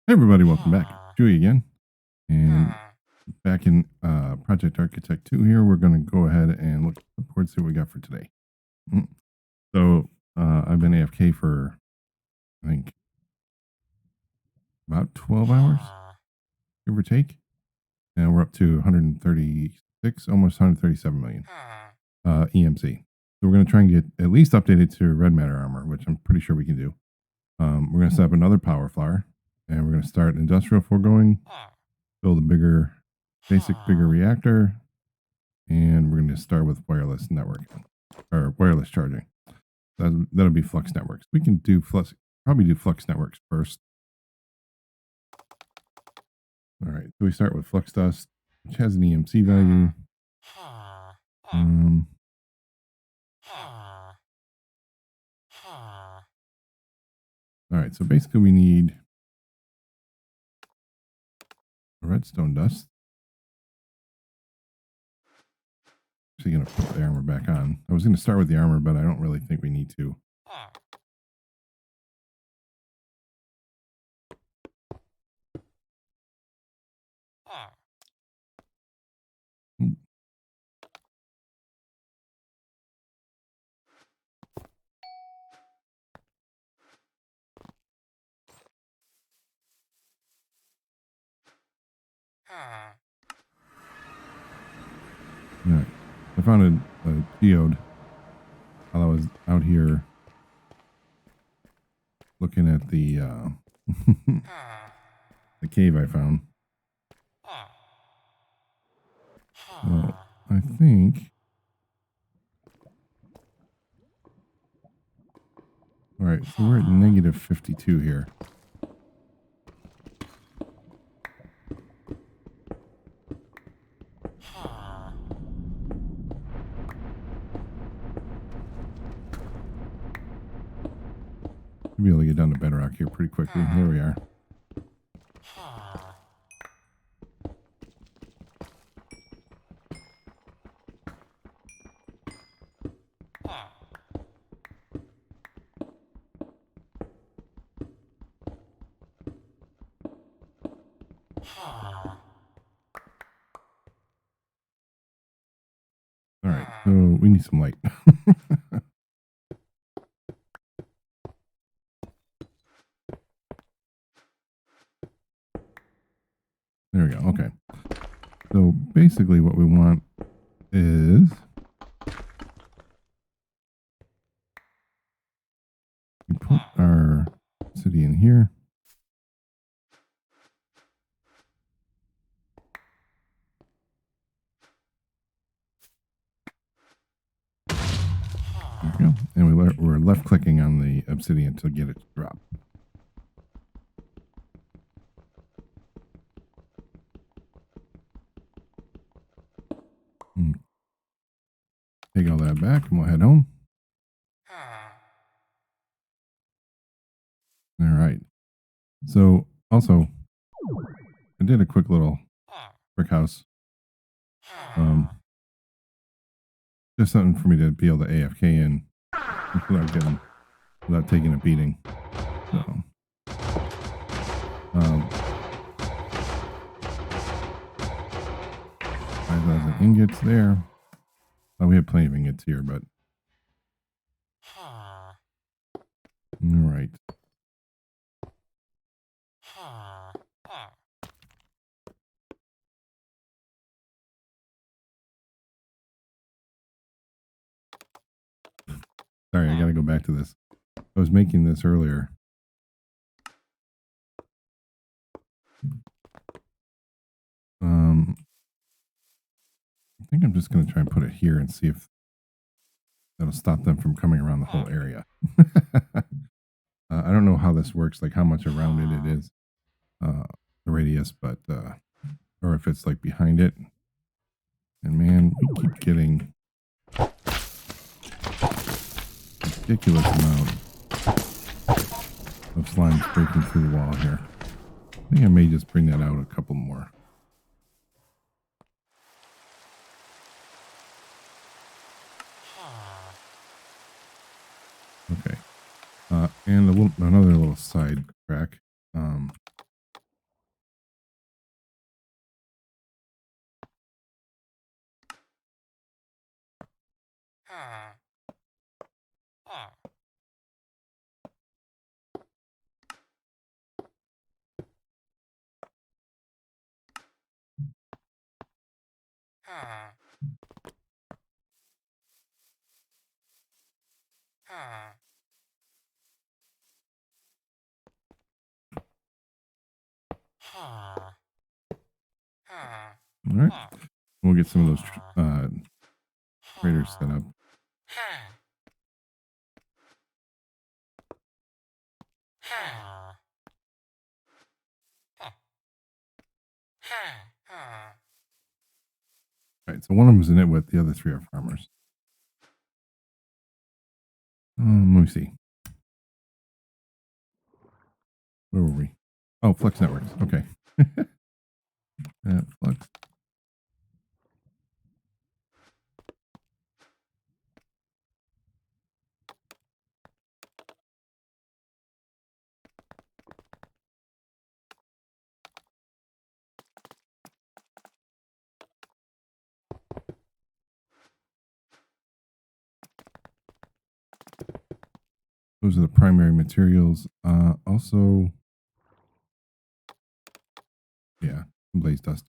Hey everybody, welcome back. Chewy again. And back in Project Architect 2 here, we're going to go ahead and look at the board, see what we got for today. Mm. So I've been AFK for, I think, about 12 hours, give or take. And we're up to 136, almost 137 million EMC. So we're going to try and get at least updated to red matter armor, which I'm pretty sure we can do. We're going to set up another power flower, and we're going to start industrial foregoing, build a bigger, bigger reactor, and we're going to start with wireless networking or wireless charging. That'll be Flux Networks. We can do probably do Flux Networks first. All right, so we start with Flux Dust, which has an EMC value. All right, so basically we need a redstone dust. Actually going to put the armor back on. I was going to start with the armor, but I don't really think we need to. All right. I found a geode while I was out here looking at the the cave I found. So I think. All right, so we're at negative 52 here. We'll be able to get down to bedrock here pretty quickly. There we are. All right, so we need some light. There we go. Okay. So basically what we want is we put our city in here. There we go. And we're left clicking on the obsidian to get it to drop. Take all that back and we'll head home. All right. So also, I did a quick little brick house. Just something for me to be able to AFK in without taking a beating. So, 5,000 ingots there. Oh, we have plenty of ingots here, but all right. Sorry, I got to go back to this. I was making this earlier. I think I'm just going to try and put it here and see if that'll stop them from coming around the whole area. I don't know how this works, like how much around it is, the radius, but or if it's like behind it. And man, we keep getting ridiculous amount of slimes breaking through the wall here. I think I may just bring that out a couple more. Okay. And another little side crack. All right. We'll get some of those traders set up. All right. So one of them is a nitwit. The other three are farmers. Let me see. Where were we? Oh, Flex Networks. Okay. Flex. Those are the primary materials. Also, yeah, blaze dust.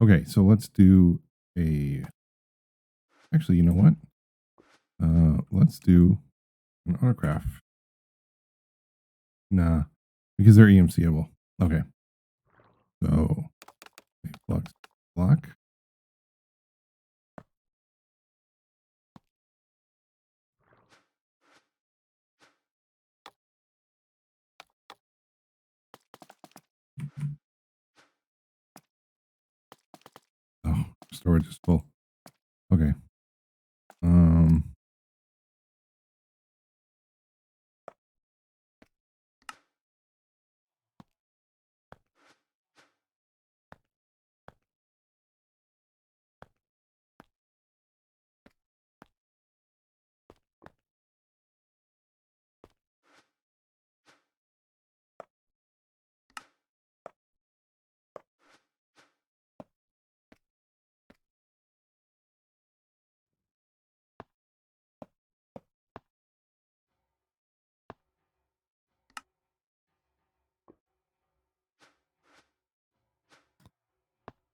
Okay, so let's do a. Actually, you know what? Let's do an autograph. Nah, because they're EMCable. Okay. So, flux block. Oh, storage is full. Okay.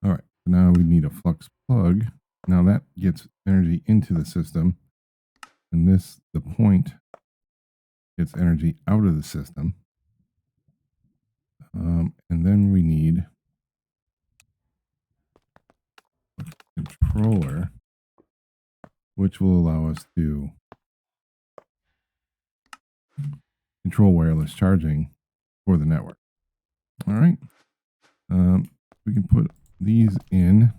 All right. Now we need a flux plug. Now that gets energy into the system, and this the point gets energy out of the system. And then we need a controller, which will allow us to control wireless charging for the network. All right. We can put these in.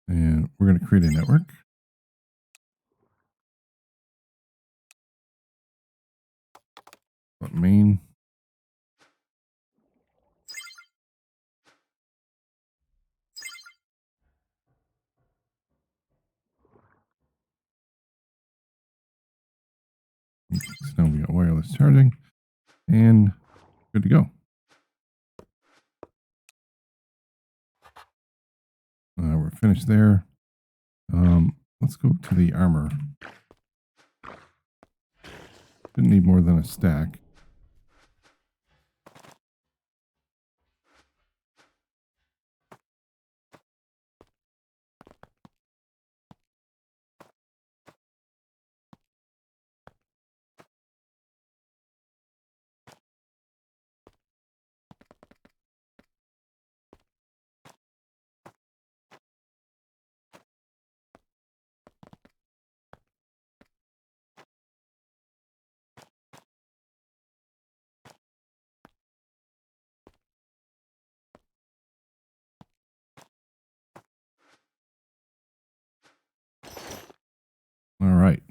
And we're going to create a network. Main. So now we got wireless charging and good to go. We're finished there. Let's go to the armor. Didn't need more than a stack. All right.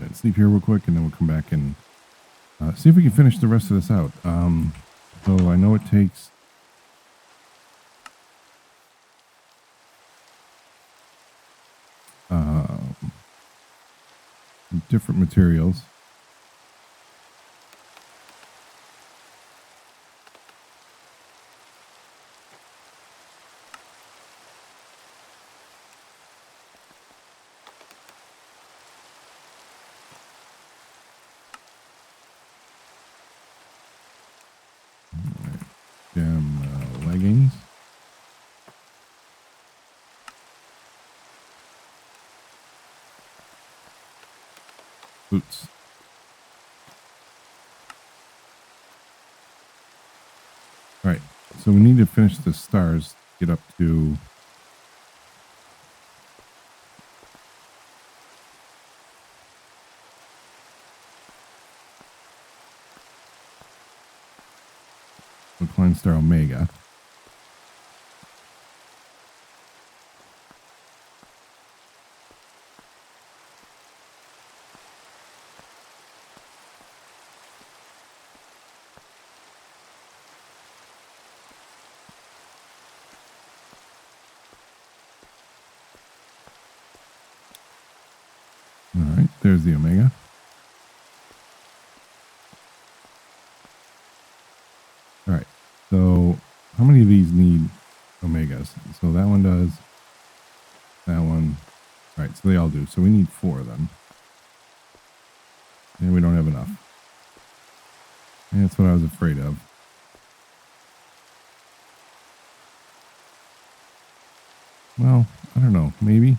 Let's sleep here real quick, and then we'll come back and see if we can finish the rest of this out. So I know it takes. different materials. Leggings. Boots. All right. So we need to finish the stars, get up to Klein Star Omega. All right, there's the Omega. All right, so how many of these need Omegas? So that one does. That one. All right, so they all do. So we need 4 of them. And we don't have enough. And that's what I was afraid of. Well, I don't know. Maybe.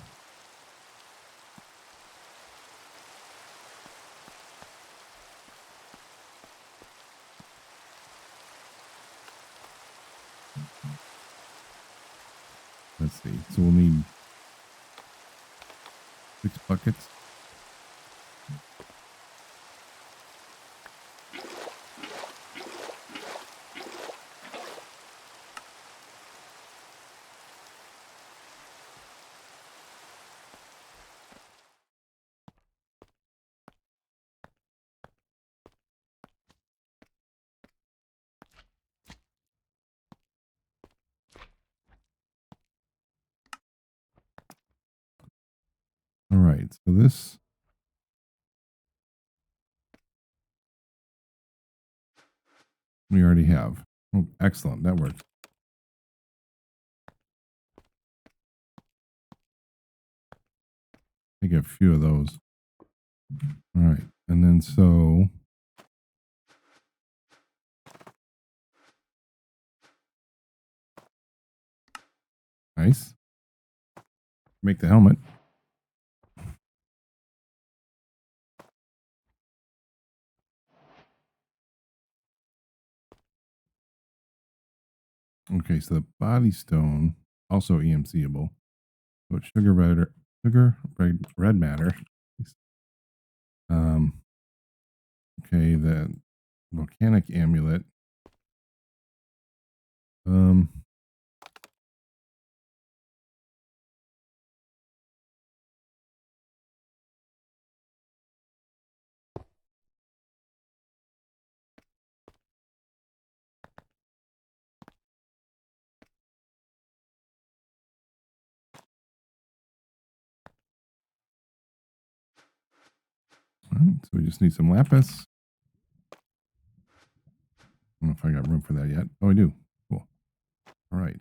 Let's see. So we'll need 6 buckets. All right. So this. We already have. Oh, excellent. That worked. I get a few of those. All right. And then so. Nice. Make the helmet. Okay, so the body stone also EMCable. But red matter. Um. Okay, the volcanic amulet. Um. All right, so we just need some lapis. I don't know if I got room for that yet. Oh, I do. Cool. All right.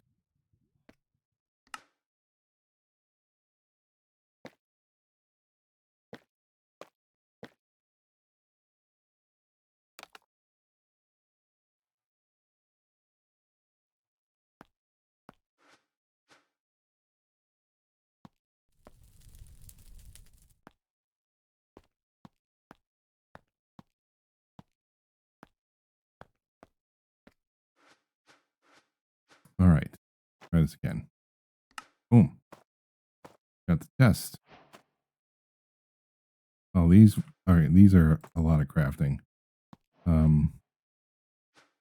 All right. Try this again. Boom. Got the chest. Oh, these. All right. These are a lot of crafting.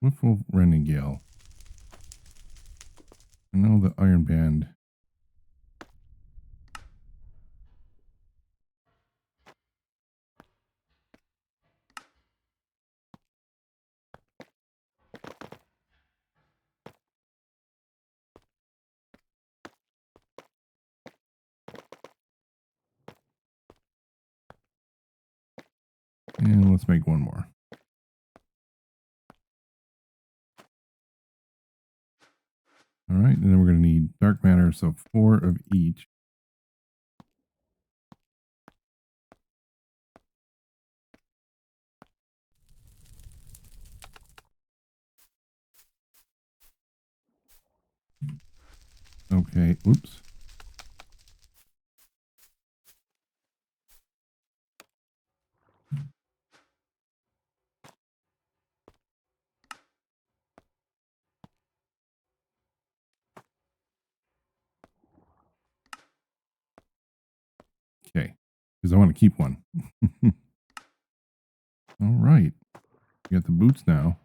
Whiffle Renegale. I know the Iron Band. And let's make one more. All right, and then we're going to need dark matter, so 4 of each. Okay, oops. Okay, because I want to keep one. All right, we got the boots now.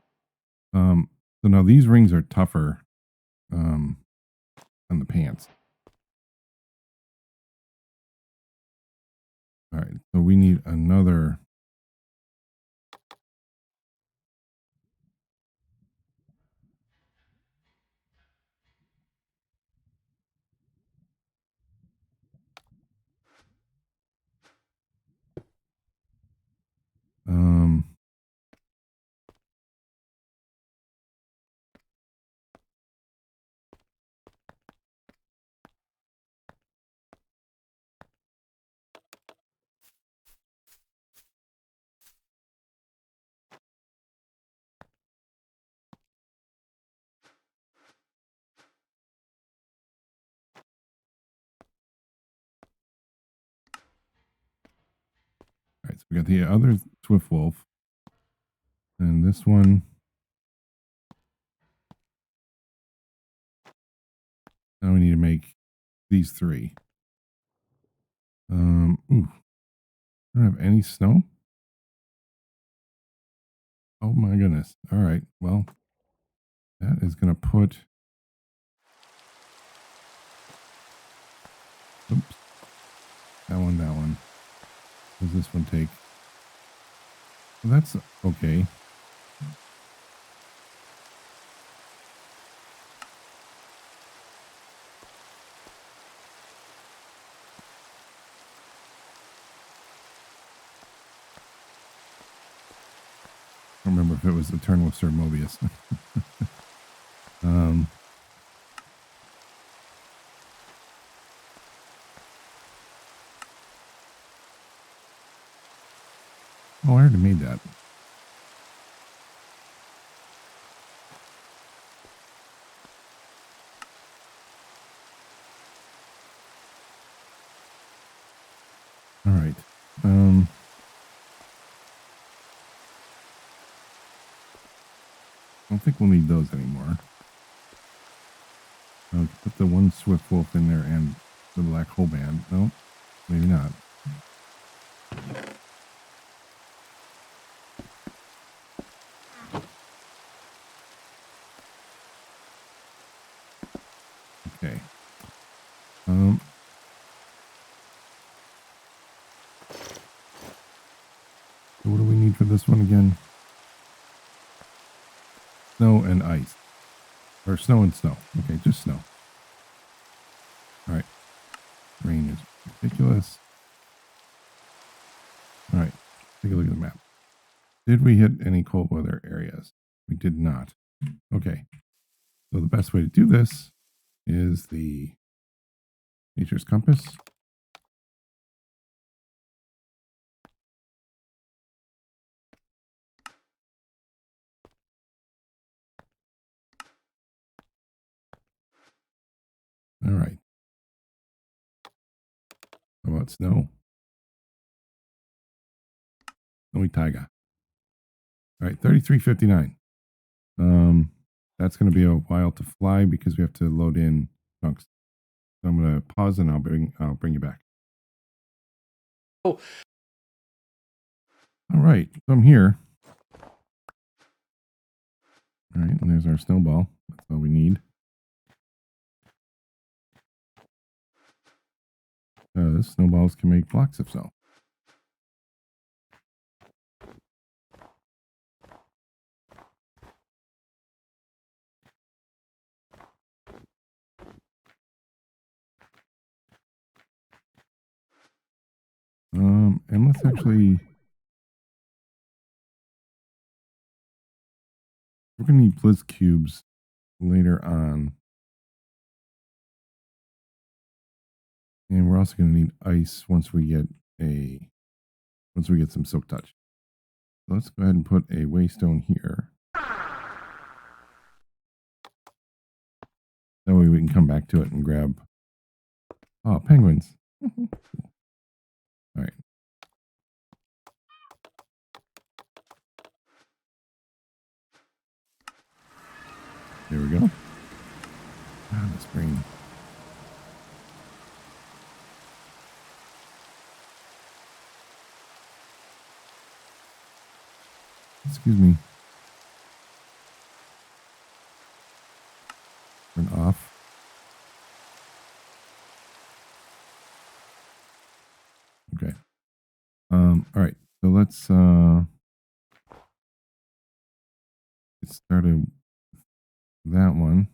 So now these rings are tougher than the pants. All right, so we need another. Um, all right, so we got the other Swift Wolf, and this one. Now we need to make these 3. Ooh, I don't have any snow. Oh my goodness. All right, well, that is going to put. Oops, that one, that one. What does this one take? Well, that's okay. I don't remember if it was the turn with Sir Mobius. um, oh, I already made that. All right. I don't think we'll need those anymore. I'll put the one Swift Wolf in there and the black hole band. No, maybe not. Okay. So what do we need for this one again? Snow and ice. Or snow and snow. Okay, just snow. All right. Rain is ridiculous. All right. Take a look at the map. Did we hit any cold weather areas? We did not. Okay. So the best way to do this is the Nature's Compass. All right. How about snow? Snowy taiga. All right, 3359. That's going to be a while to fly because we have to load in chunks. So I'm going to pause and I'll bring you back. Oh. All right, so I'm here. All right, and there's our snowball. That's all we need. Snowballs can make blocks of snow. And let's actually We're going to need blizz cubes later on. And we're also going to need ice once we get some silk touch. So let's go ahead and put a waystone here. That way we can come back to it and grab, oh, penguins. All right. There we go. Ah, this brain. Excuse me. Turn off. Okay. All right. So let's get started with that one.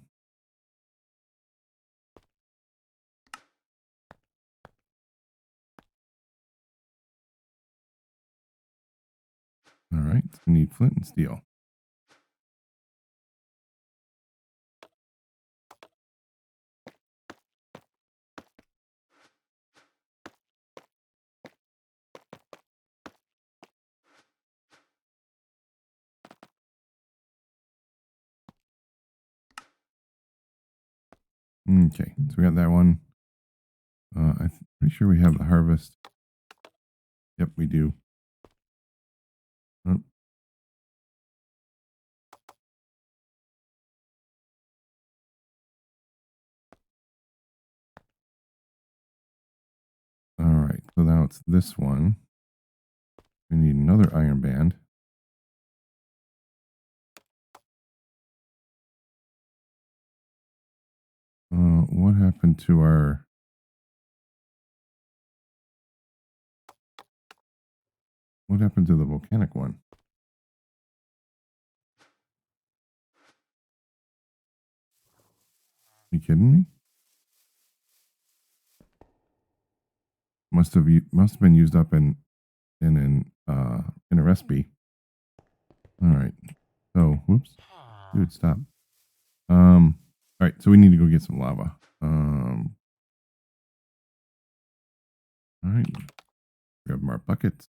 All right. So we need flint and steel. Okay. So we got that one. I'm pretty sure we have the harvest. Yep, we do. Oh. All right. So now it's this one. We need another iron band. What happened to our... What happened to the volcanic one? You kidding me? Must have been used up in a recipe. All right. So, whoops. Dude, stop. All right. So we need to go get some lava. All right. Grab more buckets.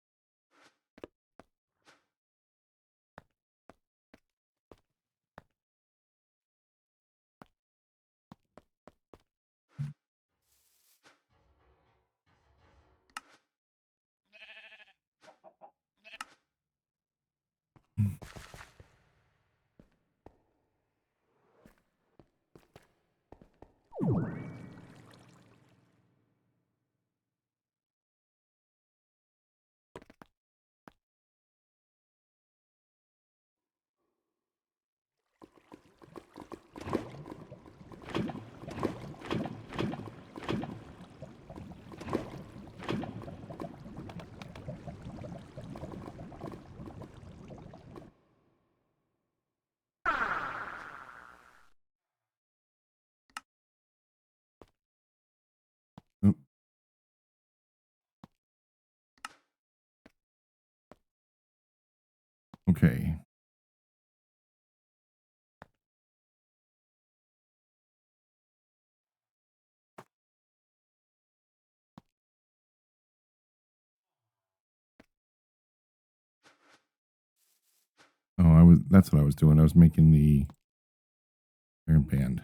Oh, okay. Oh, that's what I was doing. I was making the iron band.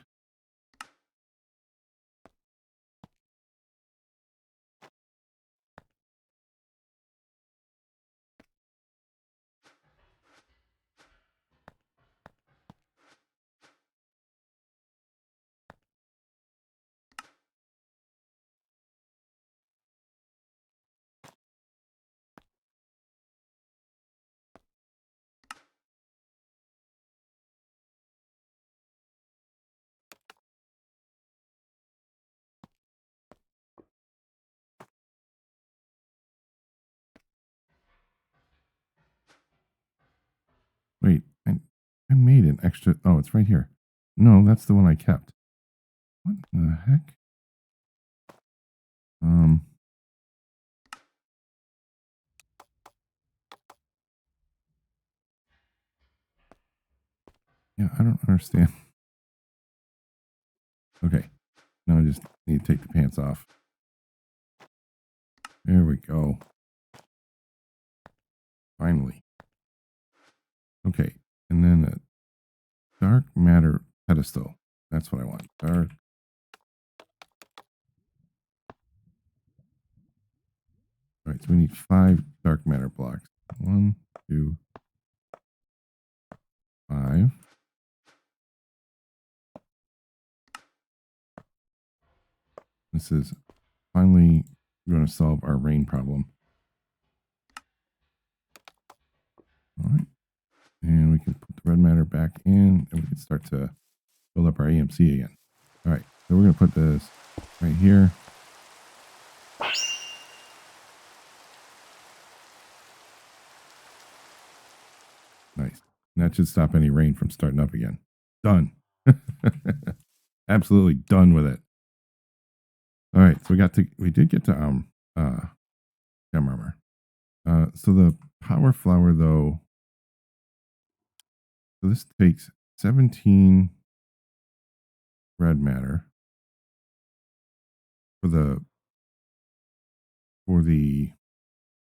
Wait, I made an extra. Oh, it's right here. No, that's the one I kept. What the heck? Um, Yeah, I don't understand. Okay. Now I just need to take the pants off. There we go. Finally. Okay. And then a dark matter pedestal. That's what I want. Dark. All right. So we need 5 dark matter blocks. 1, 2, 5. This is finally going to solve our rain problem. All right. And we can put the red matter back in and we can start to build up our AMC again. All right. So we're going to put this right here. Nice. And that should stop any rain from starting up again. Done. Absolutely done with it. All right. So we did get to gem armor. So the power flower though, so this takes 17 red matter for the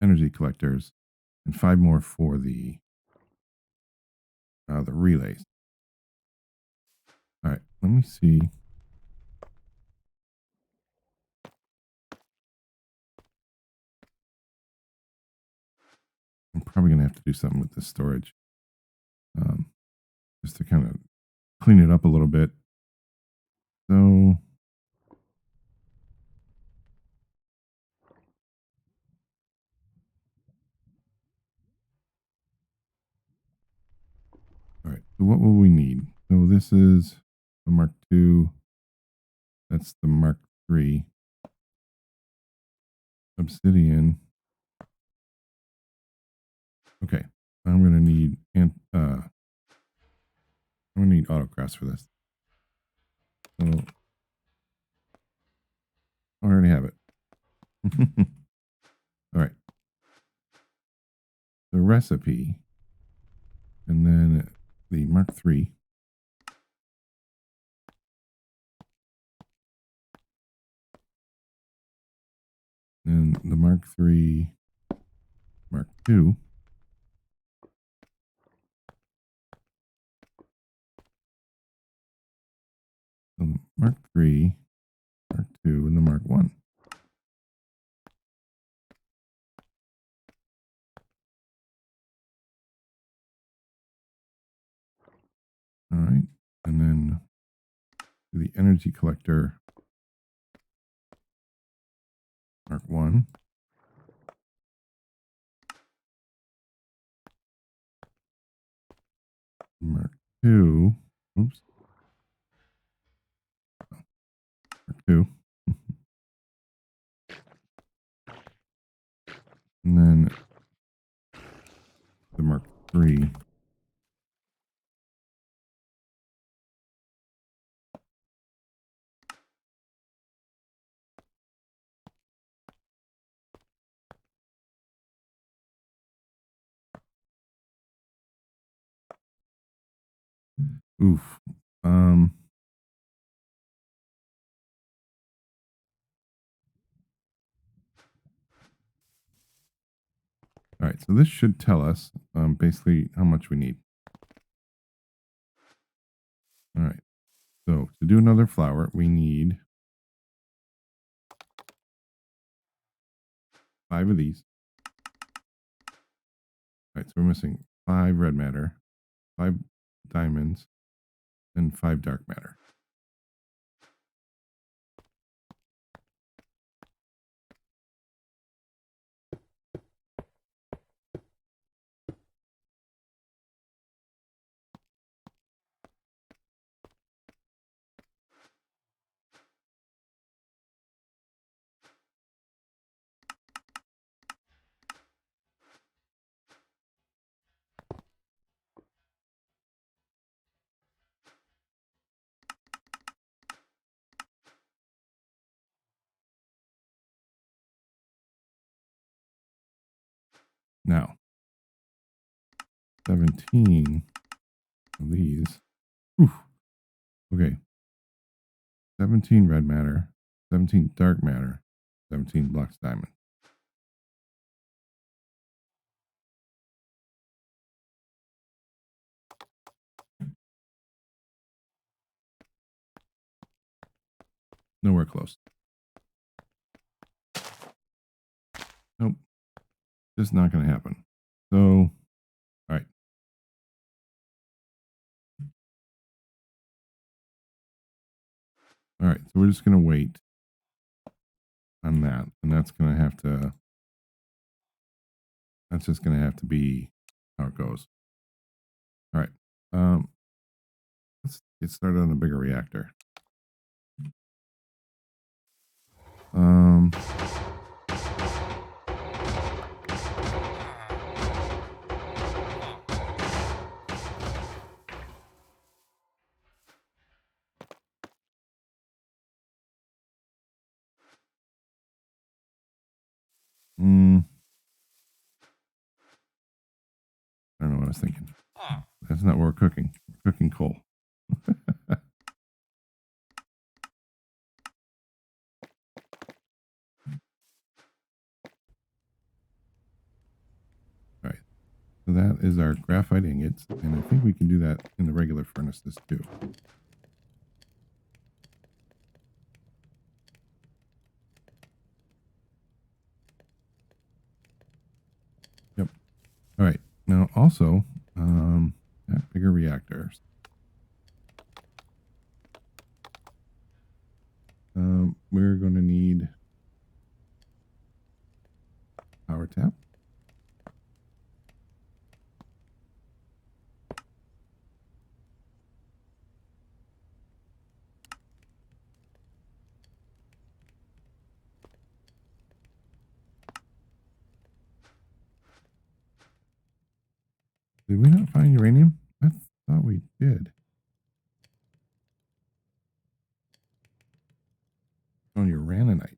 energy collectors and 5 more for the relays. All right, let me see. I'm probably gonna have to do something with this storage, just to kind of clean it up a little bit. So all right, so what will we need? So this is the Mark II. That's the Mark III. Obsidian. Okay, I'm gonna need autocross for this. So I already have it. All right. The recipe, and then the Mark III. And the Mark III, Mark II. The Mark III, Mark II, and the Mark I. All right. And then the energy collector, Mark I. Mark II. Oops. Mark II. And then the Mark III. Oof. All right, so this should tell us basically how much we need. All right, so to do another flower, we need 5 of these. All right, so we're missing 5 red matter, 5 diamonds, and 5 dark matter. Now, 17 of these. Whew. Okay. 17 red matter, 17 dark matter, 17 Lux diamond. Nowhere close. Nope. Just not going to happen. So, all right. All right. So we're just going to wait on that. And that's going to have to, that's just going to have to be how it goes. All right. Let's get started on a bigger reactor. Um, mm, I don't know what I was thinking. That's not what we're cooking. We're cooking coal. All right. So that is our graphite ingots. And I think we can do that in the regular furnaces too. Yep. All right. Now also, that bigger reactors. We're going to need power tap. Did we not find uranium? I thought we did. On uraninite.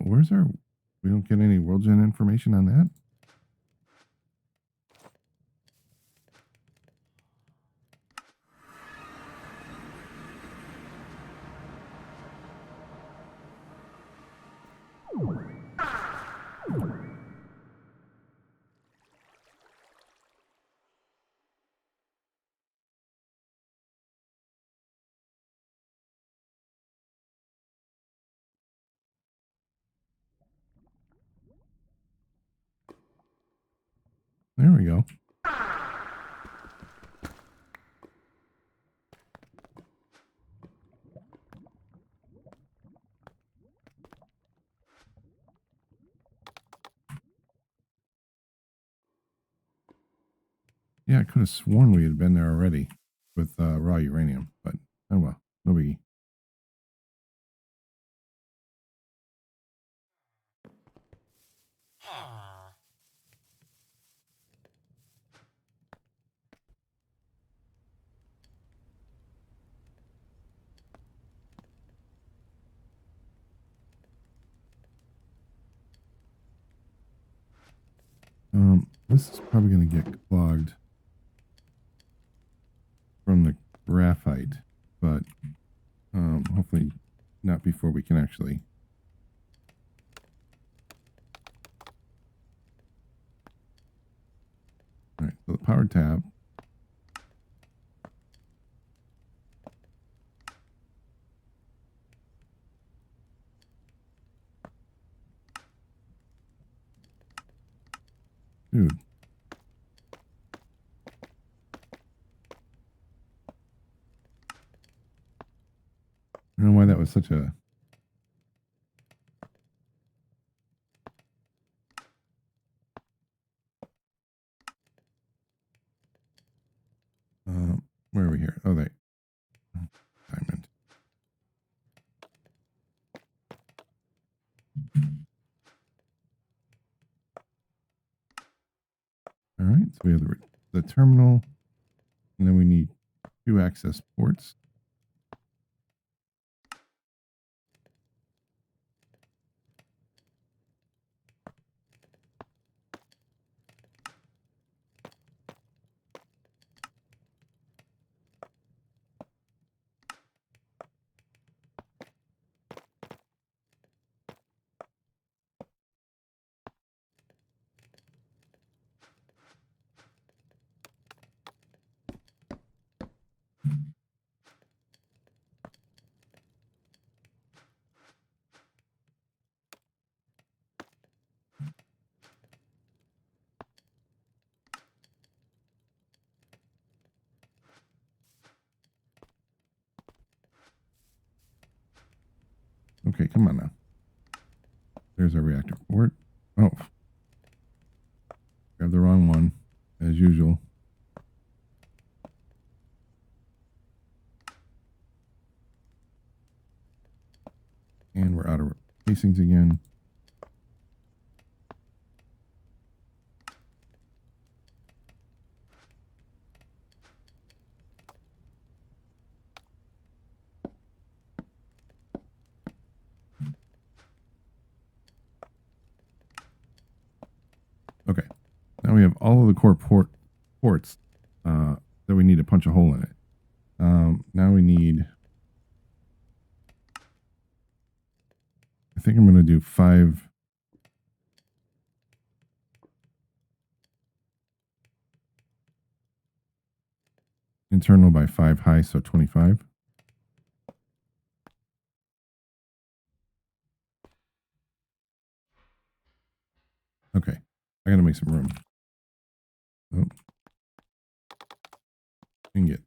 Where's our? We don't get any world gen information on that. There we go. Yeah, I could have sworn we had been there already with raw uranium, but oh well, no biggie. This is probably going to get clogged from the graphite, but hopefully not before we can actually. All right, so the power tab. Dude. I don't know why that was such a. Where are we here? Oh, they. Diamond. All right, so we have the terminal. And then we need 2 access ports. Okay, come on now. There's our reactor port. Oh, grab the wrong one, as usual. And we're out of casings again. Okay, now we have all of the core ports that we need to punch a hole in it. Now we need, I think I'm going to do 5 internal by 5 high, so 25. Okay, I got to make some room. Oh, dang it.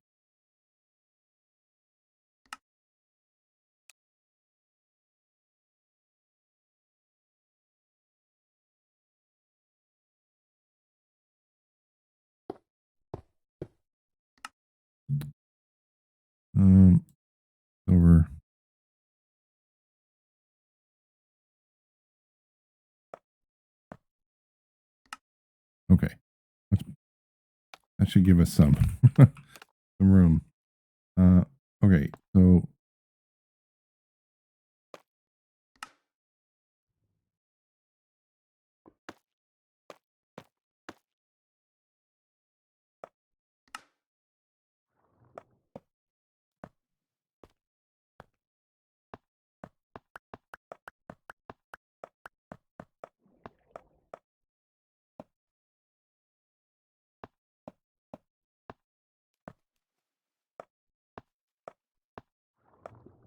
Over. Okay, that should give us some some room. Okay, so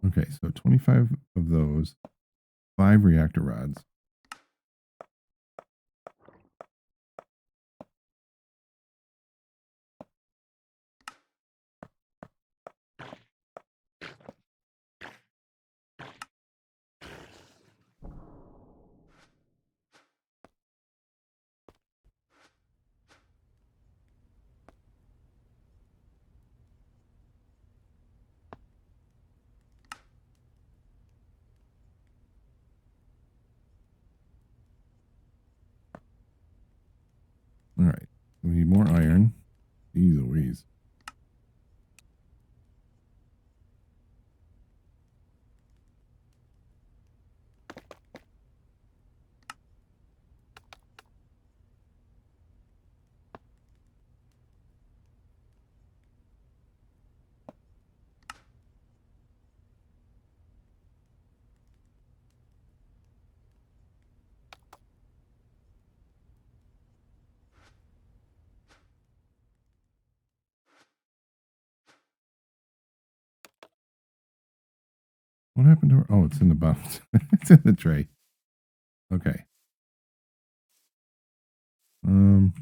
okay, so 25 of those, 5 reactor rods. All right, we need more iron. Jeez Louise. What happened to her? Oh, it's in the bottom. It's in the tray. Okay. Um,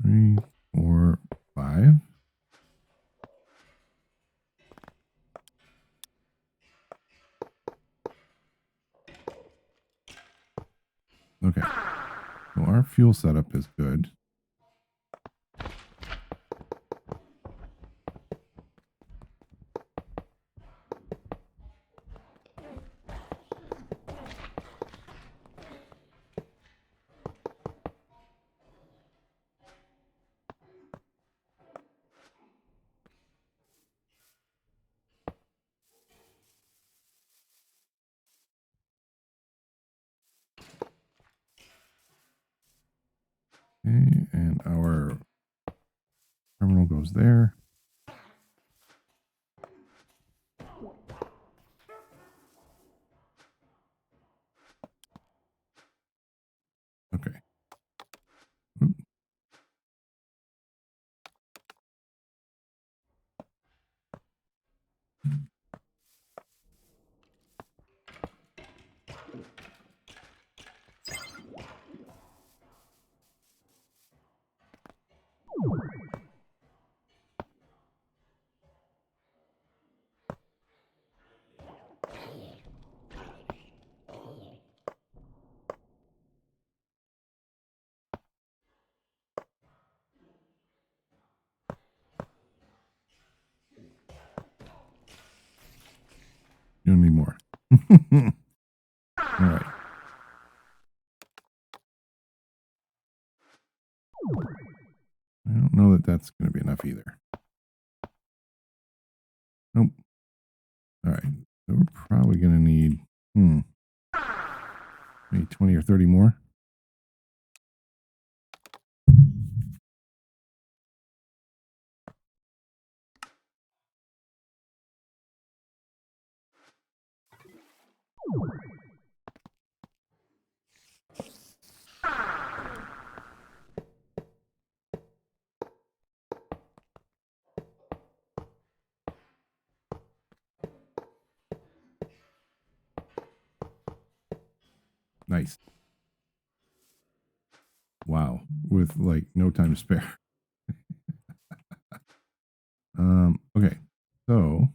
Three, 4, 5. Okay. So our fuel setup is good. Okay, and our terminal goes there. Okay. Oop. You don't need more. All right. I don't know that that's going to be enough either. Nope. All right. So we're probably going to need maybe 20 or 30 more. Nice. Wow. With like no time to spare. Okay. So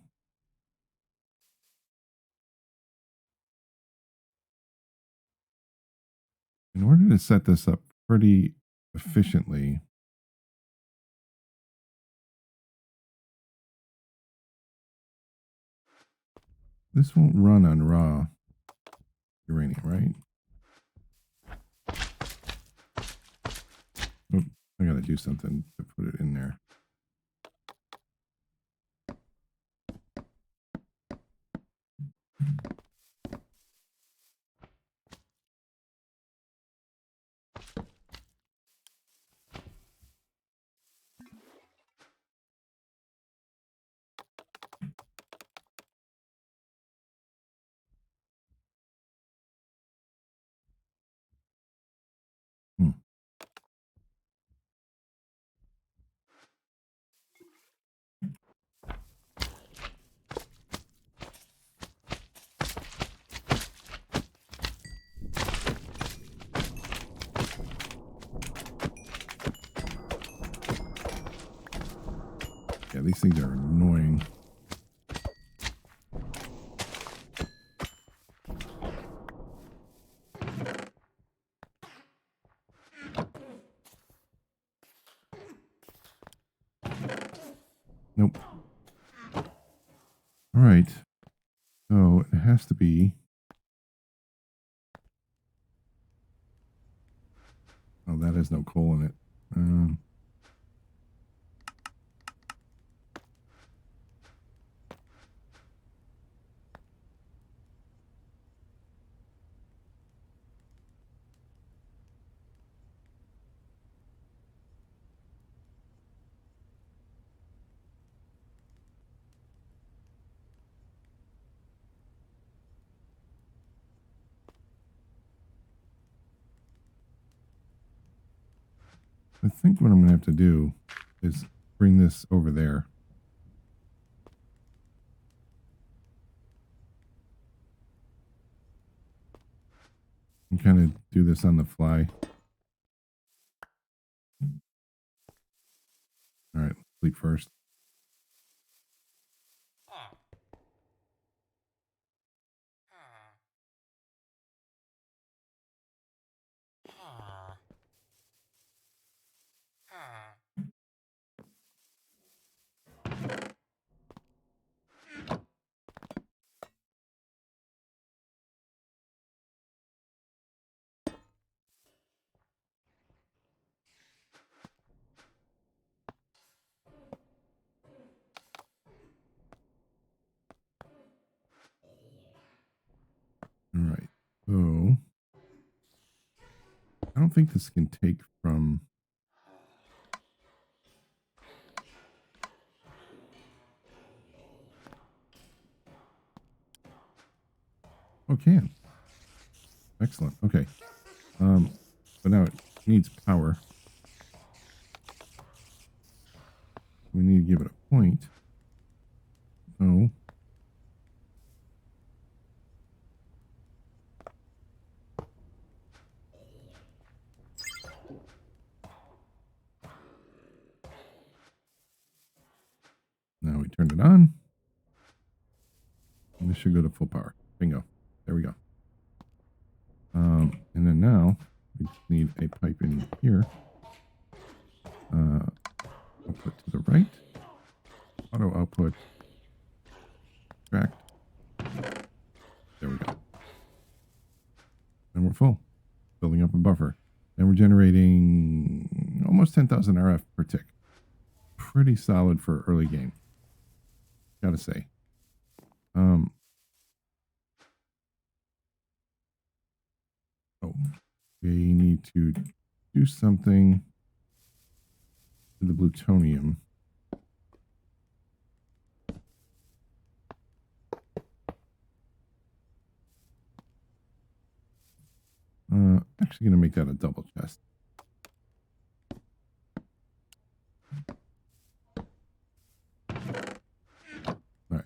in order to set this up pretty efficiently, this won't run on raw uranium, right? Oh, I got to do something to put it in there. Hmm. Yeah, these things are annoying. Nope. All right. So it has to be. Oh, that has no coal in it. I think what I'm going to have to do is bring this over there. and kind of do this on the fly. All right, sleep first. All right. So I don't think this can take from. Oh, can. Excellent. Okay. Um, but now it needs power. We need to give it a point. No. Now we turn it on. And this should go to full power. Bingo. There we go. And then now we just need a pipe in here. Output to the right. Auto output. Extract. There we go. And we're full. Building up a buffer. And we're generating almost 10,000 RF per tick. Pretty solid for early game. Gotta say. Oh, we need to do something to the plutonium. Actually going to make that a double chest. All right.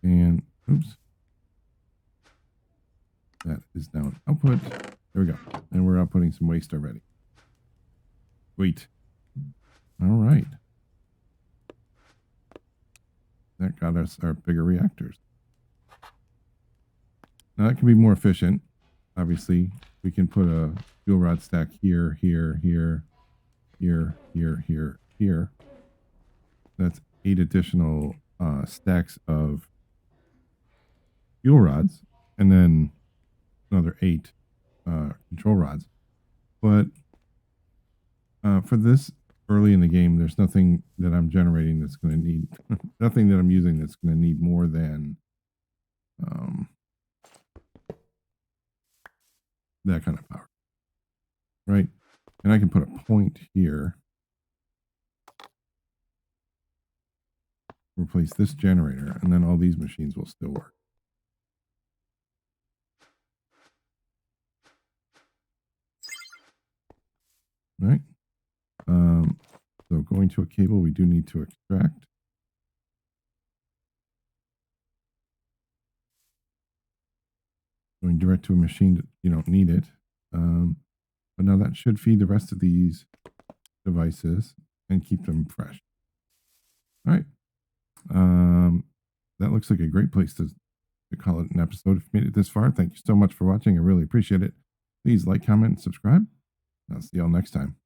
And, oops. That is now an output. There we go. And we're outputting some waste already. Wait. All right. That got us our bigger reactors. Now that can be more efficient. Obviously, we can put a fuel rod stack here, here, here, here, here, here, here. That's 8 additional stacks of fuel rods, and then another 8 control rods. But for this early in the game, there's nothing that I'm generating that's going to need, nothing that I'm using that's going to need more than that kind of power, right? And I can put a point here, replace this generator, and then all these machines will still work. Right? So going to a cable, we do need to extract. Going direct to a machine, you don't need it. But now that should feed the rest of these devices and keep them fresh. All right. That looks like a great place to call it an episode. If you made it this far, thank you so much for watching. I really appreciate it. Please like, comment, and subscribe. I'll see y'all next time.